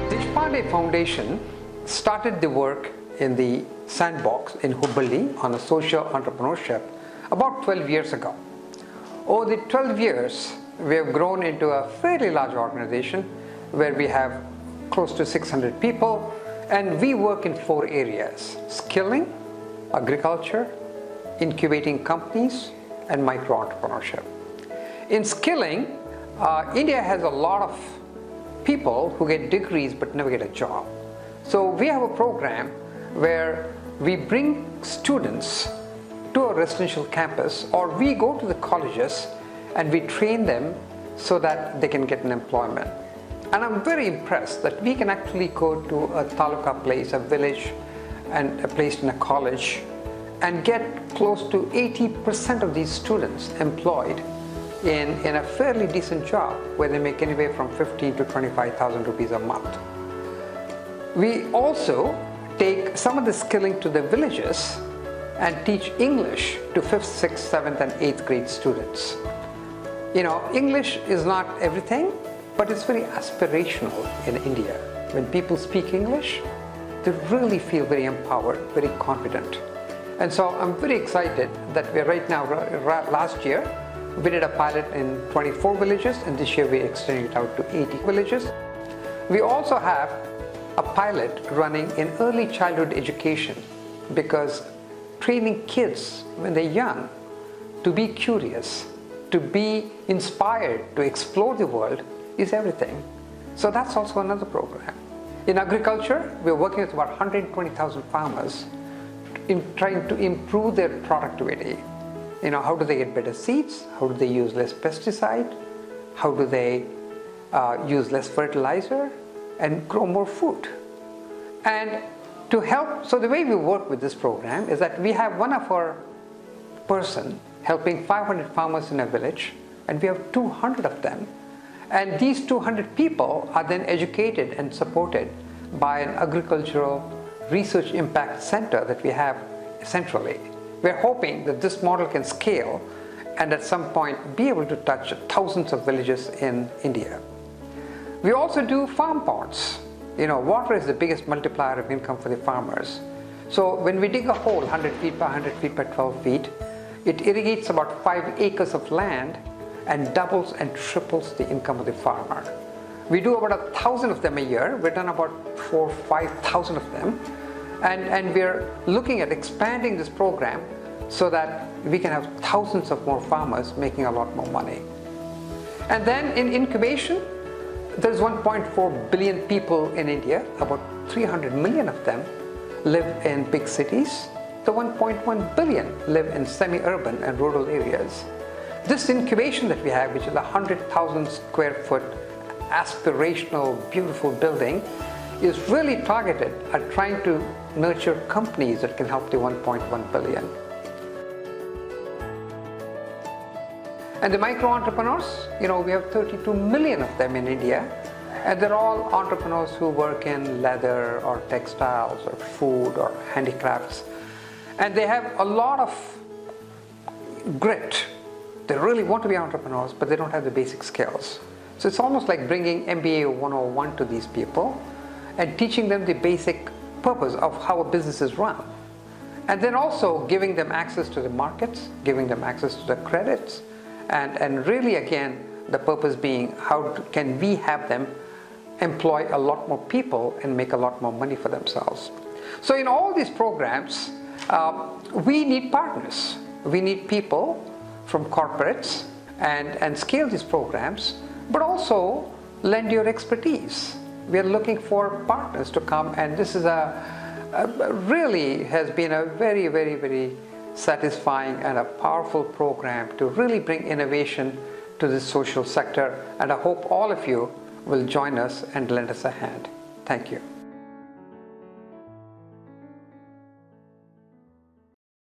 Deshpande Foundation started the work in the Sandbox in Hubballi on a social entrepreneurship about 12 years ago. Over the 12 years, we have grown into a fairly large organization where we have close to 600 people, and we work in 4 areas: skilling, agriculture, incubating companies, and micro-entrepreneurship. In skilling, India has a lot of people who get degrees but never get a job. So we have a program where we bring students to a residential campus, or we go to the colleges and we train them so that they can get an employment. And I'm very impressed that we can actually go to a taluka place, a village, and a place in a college, and get close to 80% of these students employed in a fairly decent job where they make anywhere from 15,000 to 25,000 rupees a month. We also take some of the skilling to the villages and teach English to 5th, 6th, 7th and 8th grade students. You know, English is not everything, but it's very aspirational in India. When people speak English, they really feel very empowered, very confident. And so I'm very excited that we're right now, last year, we did a pilot in 24 villages, and this year we're extending it out to 80 villages. We also have a pilot running in early childhood education, because training kids when they're young to be curious, to be inspired, to explore the world is everything. So that's also another program. In agriculture, we're working with about 120,000 farmers in trying to improve their productivity. You know, how do they get better seeds? How do they use less pesticide? How do they use less fertilizer and grow more food? And to help, so the way we work with this program is that we have one of our person helping 500 farmers in a village, and we have 200 of them. And these 200 people are then educated and supported by an agricultural research impact center that we have centrally. We're hoping that this model can scale and at some point be able to touch thousands of villages in India. We also do farm ponds. You know, water is the biggest multiplier of income for the farmers. So when we dig a hole 100 feet by 100 feet by 12 feet, it irrigates about 5 acres of land and doubles and triples the income of the farmer. We do about 1,000 of them a year. We've done about 4,000 or 5,000 of them. And we're looking at expanding this program so that we can have thousands of more farmers making a lot more money. And then in incubation, there's 1.4 billion people in India. About 300 million of them live in big cities. The 1.1 billion live in semi-urban and rural areas. This incubation that we have, which is a 100,000 square foot aspirational, beautiful building, is really targeted at trying to nurture companies that can help the 1.1 billion. And the micro-entrepreneurs, you know, we have 32 million of them in India, and they're all entrepreneurs who work in leather or textiles or food or handicrafts. And they have a lot of grit. They really want to be entrepreneurs, but they don't have the basic skills. So it's almost like bringing MBA 101 to these people and teaching them the basic purpose of how a business is run. And then also giving them access to the markets, giving them access to the credits, and really again, the purpose being how can we have them employ a lot more people and make a lot more money for themselves. So in all these programs, we need partners. We need people from corporates and scale these programs, but also lend your expertise. We are looking for partners to come, and this is really has been a very, very, very satisfying and a powerful program to really bring innovation to the social sector. And I hope all of you will join us and lend us a hand. Thank you.